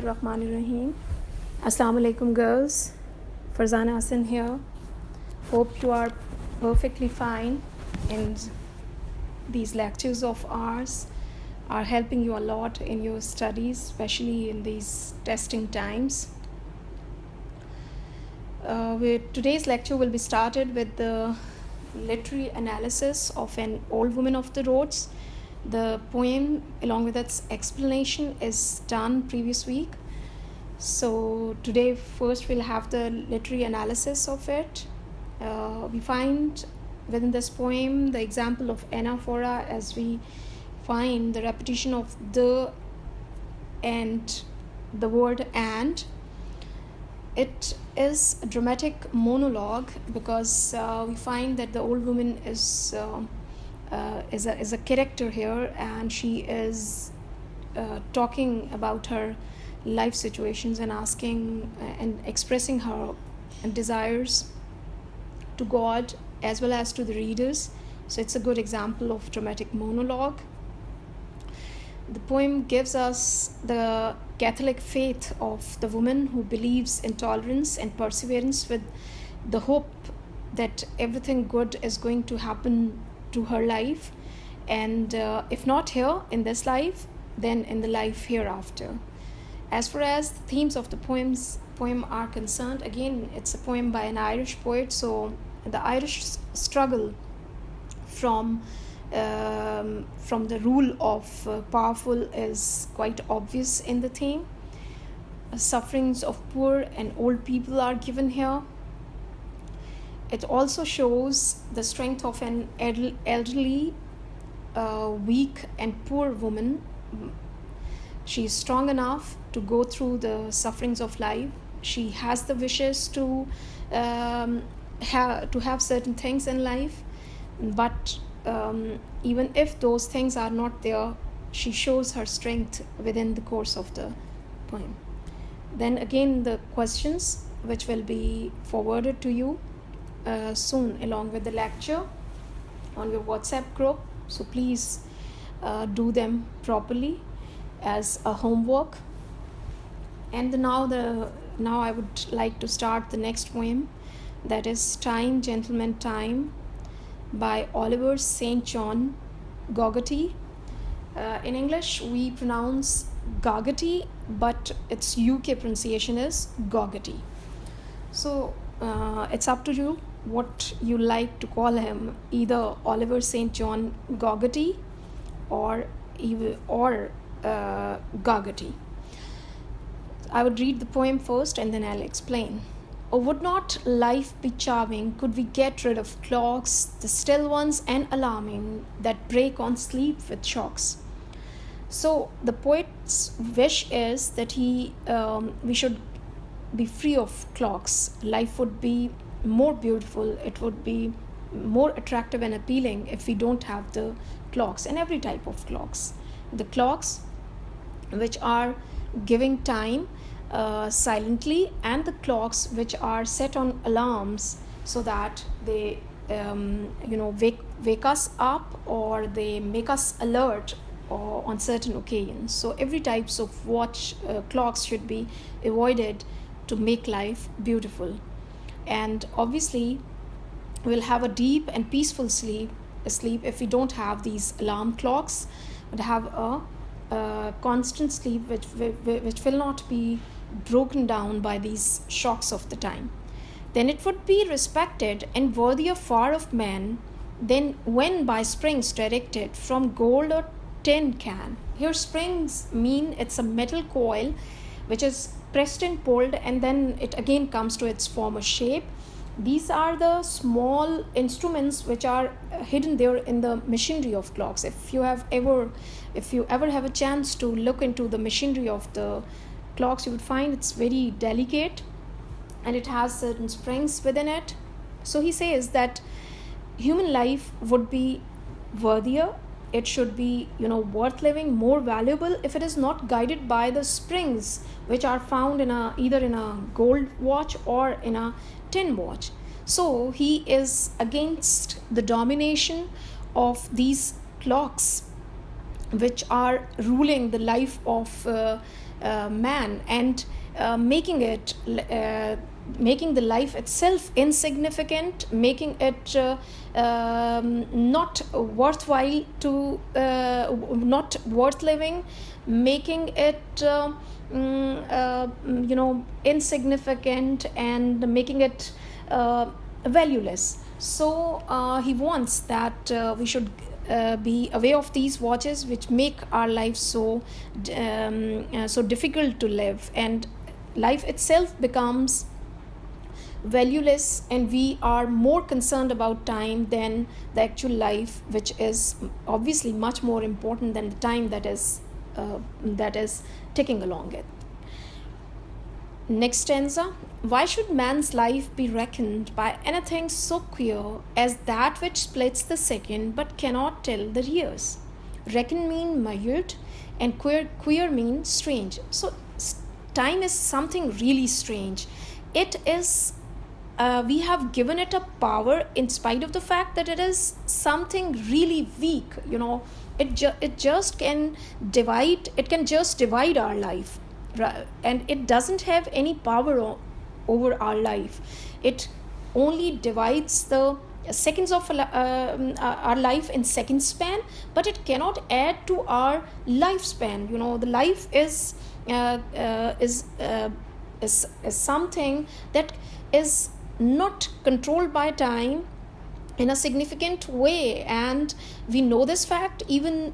Bismillahirrahmanirrahim. Assalamu alaikum, girls. Farzana Hassan here. Hope you are perfectly fine, and these lectures of ours are helping you a lot in your studies, especially in these testing times. Today's lecture will be started with the literary analysis of An Old Woman of the Roads. The poem, along with its explanation, is done previous week. So today, first we'll have the literary analysis of it. We find within this poem the example of anaphora, as we find the repetition of the and the word and. It is a dramatic monologue because we find that the old woman is a character here, and she is talking about her life situations and asking and expressing her desires to God as well as to the readers. So it's a good example of dramatic monologue. The poem gives us the Catholic faith of the woman who believes in tolerance and perseverance, with the hope that everything good is going to happen to her life, and if not here in this life, then in the life hereafter. As far as the themes of the poem are concerned, again, it's a poem by an Irish poet, so the Irish struggle from the rule of powerful is quite obvious in the theme. Sufferings of poor and old people are given here. It also shows the strength of an elderly, weak and poor woman. She is strong enough to go through the sufferings of life. She has the wishes to have certain things in life, but even if those things are not there, she shows her strength within the course of the poem. Then again, the questions which will be forwarded to you soon along with the lecture on your WhatsApp group, so please do them properly as a homework. And now I would like to start the next poem, that is Time, Gentlemen, Time by Oliver St. John Gogarty. In English we pronounce Gogarty, but its UK pronunciation is Gogarty. So it's up to you what you like to call him, either Oliver St. John Gogarty or Gogarty. I would read the poem first and then I'll explain. Oh, would not life be charming could we get rid of clocks, the still ones and alarming, that break on sleep with shocks. So the poet's wish is that we should be free of clocks. Life would be more beautiful, it would be more attractive and appealing if we don't have the clocks, and every type of clocks. The clocks which are giving time silently, and the clocks which are set on alarms so that they wake us up, or they make us alert or on certain occasions. So every types of clocks should be avoided to make life beautiful. And obviously we'll have a deep and peaceful sleep if we don't have these alarm clocks, but have a constant sleep which will not be broken down by these shocks of the time. Then it would be respected and worthier far of man than when by springs directed from gold or tin can. Here springs mean it's a metal coil which is pressed and pulled, and then it again comes to its former shape. These are the small instruments which are hidden there in the machinery of clocks. If you ever have a chance to look into the machinery of the clocks, you would find it's very delicate and it has certain springs within it. So he says that human life would be worthier, it should be worth living, more valuable, if it is not guided by the springs which are found either in a gold watch or in a tin watch. So he is against the domination of these clocks which are ruling the life of man, and making the life itself insignificant, making it not worthwhile to not worth living, making it insignificant, and making it valueless. So he wants that we should be aware of these watches which make our life so difficult to live, and life itself becomes valueless, and we are more concerned about time than the actual life, which is obviously much more important than the time that is ticking along it. Next stanza. Why should man's life be reckoned by anything so queer as that which splits the second but cannot tell the years? Reckon mean measured, and queer mean strange. So time is something really strange. It is we have given it a power in spite of the fact that it is something really weak. It just can divide. It can just divide our life, and it doesn't have any power over our life. It only divides the seconds of our life in second span, but it cannot add to our lifespan. The life is something that is not controlled by time in a significant way, and we know this fact. Even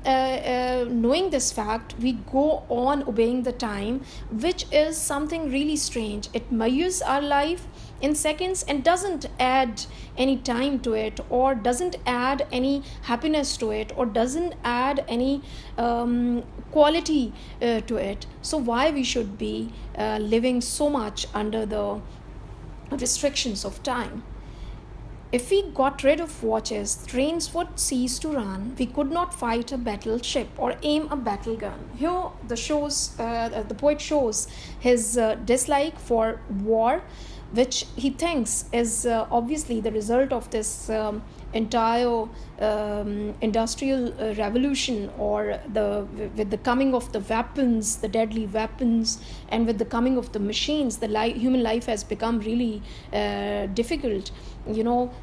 knowing this fact, we go on obeying the time, which is something really strange. It measures our life in seconds and doesn't add any time to it, or doesn't add any happiness to it, or doesn't add any quality to it. So why we should be living so much under the restrictions of time? If we got rid of watches, trains would cease to run. We could not fight a battleship or aim a battle gun. Here, the poet shows his dislike for war, which he thinks is obviously the result of this entire industrial revolution, or with the coming of the weapons, the deadly weapons, and with the coming of the machines, human life has become really difficult.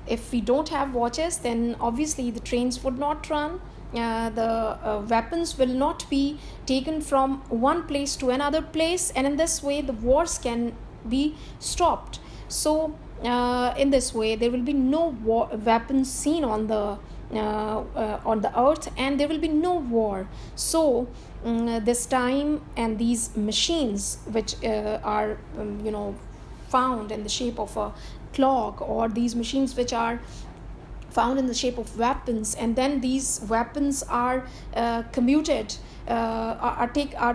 If we don't have watches, then obviously the trains would not run. The weapons will not be taken from one place to another place, and in this way the wars can be stopped. So in this way there will be no weapons seen on the earth, and there will be no war. So this time and these machines, which are found in the shape of a clock, or these machines which are found in the shape of weapons, and then these weapons are commuted, are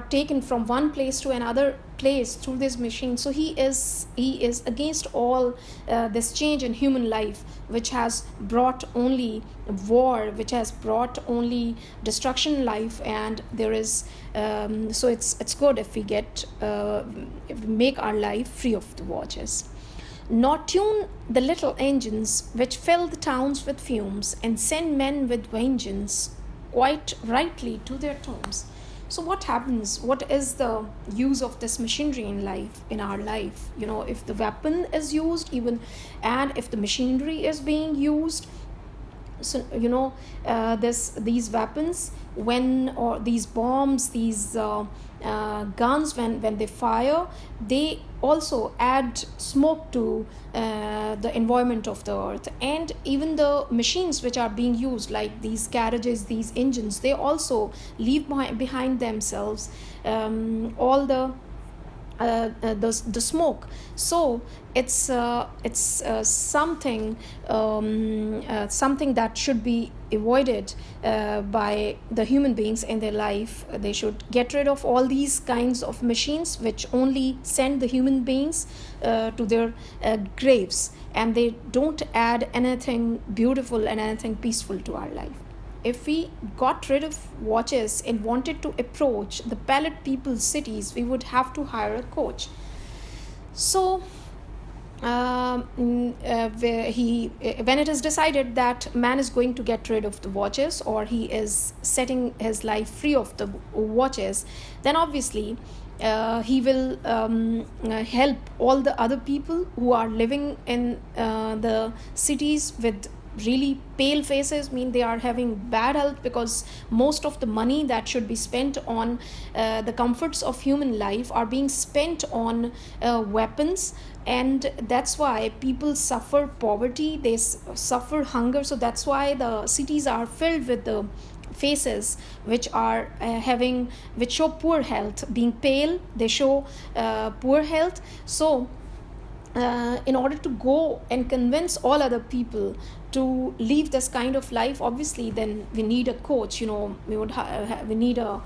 taken from one place to another place through this machine. So he is against all this change in human life, which has brought only war, which has brought only destruction in life. And there is so it's good if we make our life free of the watches. Nor tune the little engines which fill the towns with fumes, and send men with vengeance quite rightly to their tombs. So what happens? What is the use of this machinery in our life? If the weapon is used, even, and if the machinery is being used, so these weapons, or these bombs, these guns, when they fire, they also add smoke to the environment of the earth. And even the machines which are being used, like these carriages, these engines, they also leave behind themselves all the smoke. So it's something that should be avoided by the human beings in their life. They should get rid of all these kinds of machines which only send the human beings to their graves, and they don't add anything beautiful and anything peaceful to our life. If we got rid of watches and wanted to approach the pallid people's cities, we would have to hire a coach. So when it is decided that man is going to get rid of the watches, or he is setting his life free of the watches, then obviously he will help all the other people who are living in the cities with really pale faces, mean they are having bad health, because most of the money that should be spent on the comforts of human life are being spent on weapons, and that's why people suffer poverty, they suffer hunger. So that's why the cities are filled with the faces which are which show poor health. Being pale, they show poor health. So in order to go and convince all other people to live this kind of life, obviously then we need a coach, we need a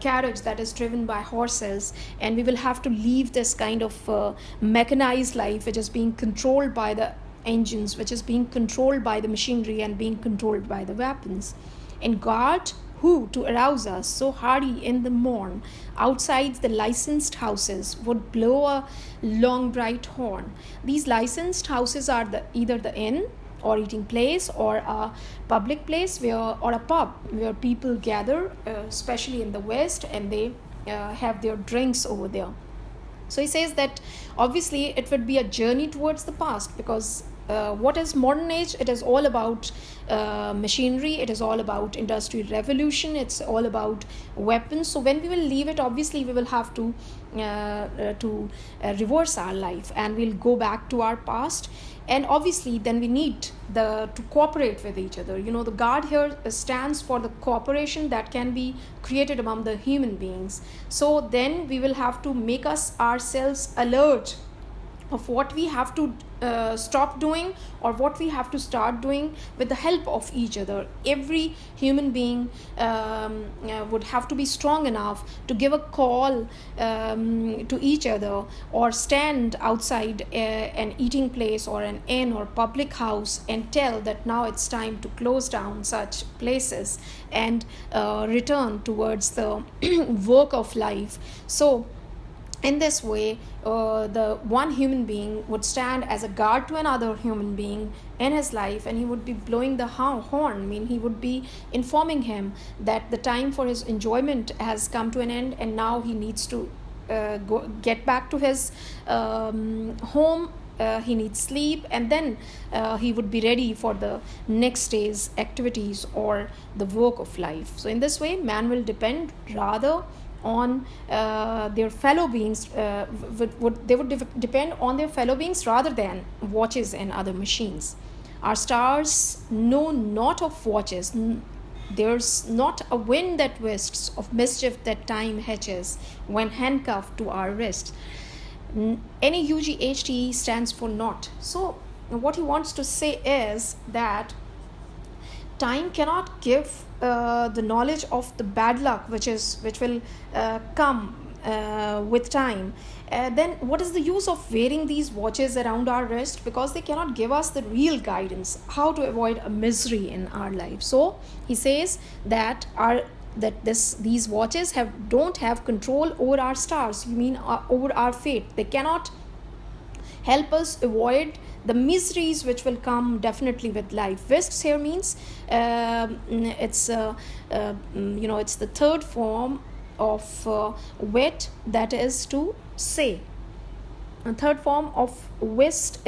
carriage that is driven by horses, and we will have to leave this kind of mechanized life which is being controlled by the engines, which is being controlled by the machinery and being controlled by the weapons. And guard who to arouse us so hardy in the morn, outside the licensed houses would blow a long bright horn. These licensed houses are either the inn or eating place, or a public place or a pub where people gather, especially in the West, and they have their drinks over there. So he says that obviously it would be a journey towards the past, because what is modern age? It is all about machinery, it is all about industrial revolution, it's all about weapons. So when we will leave it, obviously we will have to reverse our life, and we'll go back to our past. And obviously then we need to cooperate with each other. The guard here stands for the cooperation that can be created among the human beings. So then we will have to make ourselves alert of what we have to stop doing, or what we have to start doing with the help of each other. Every human being would have to be strong enough to give a call to each other, or stand outside an eating place or an inn or public house and tell that now it's time to close down such places and return towards the work of life. So in this way, the one human being would stand as a guard to another human being in his life, and he would be blowing the horn. He would be informing him that the time for his enjoyment has come to an end, and now he needs to get back to his home. He needs sleep, and then he would be ready for the next day's activities or the work of life. So in this way, man will depend rather on their fellow beings, they would depend on their fellow beings rather than watches and other machines. Our stars know not of watches, there's not a wind that whisks of mischief that time hatches when handcuffed to our wrist. NUGHT stands for not. So what he wants to say is that time cannot give the knowledge of the bad luck which will come with time. Then what is the use of wearing these watches around our wrist, because they cannot give us the real guidance how to avoid a misery in our life. So he says that these watches don't have control over our stars, over our fate. They cannot help us avoid the miseries which will come definitely with life. Whisks here means it's the third form of wit, that is to say. The third form of whist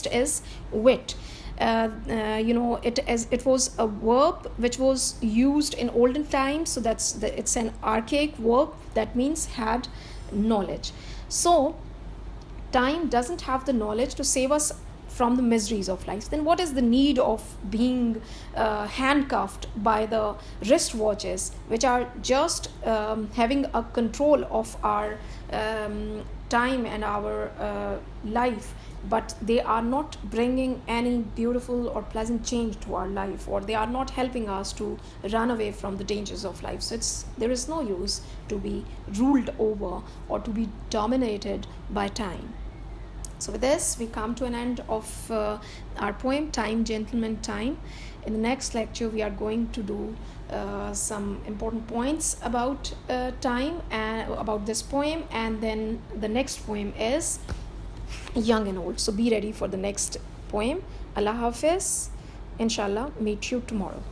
is wit. It was a verb which was used in olden times, so it's an archaic verb that means had knowledge. So time doesn't have the knowledge to save us from the miseries of life. Then what is the need of being handcuffed by the wristwatches, which are just having a control of our time and our life, but they are not bringing any beautiful or pleasant change to our life, or they are not helping us to run away from the dangers of life. So there is no use to be ruled over or to be dominated by time. So with this, we come to an end of our poem, Time, Gentleman, Time. In the next lecture, we are going to do some important points about time and about this poem, and then the next poem is Young and Old. So be ready for the next poem. Allah Hafiz. Inshallah, meet you tomorrow.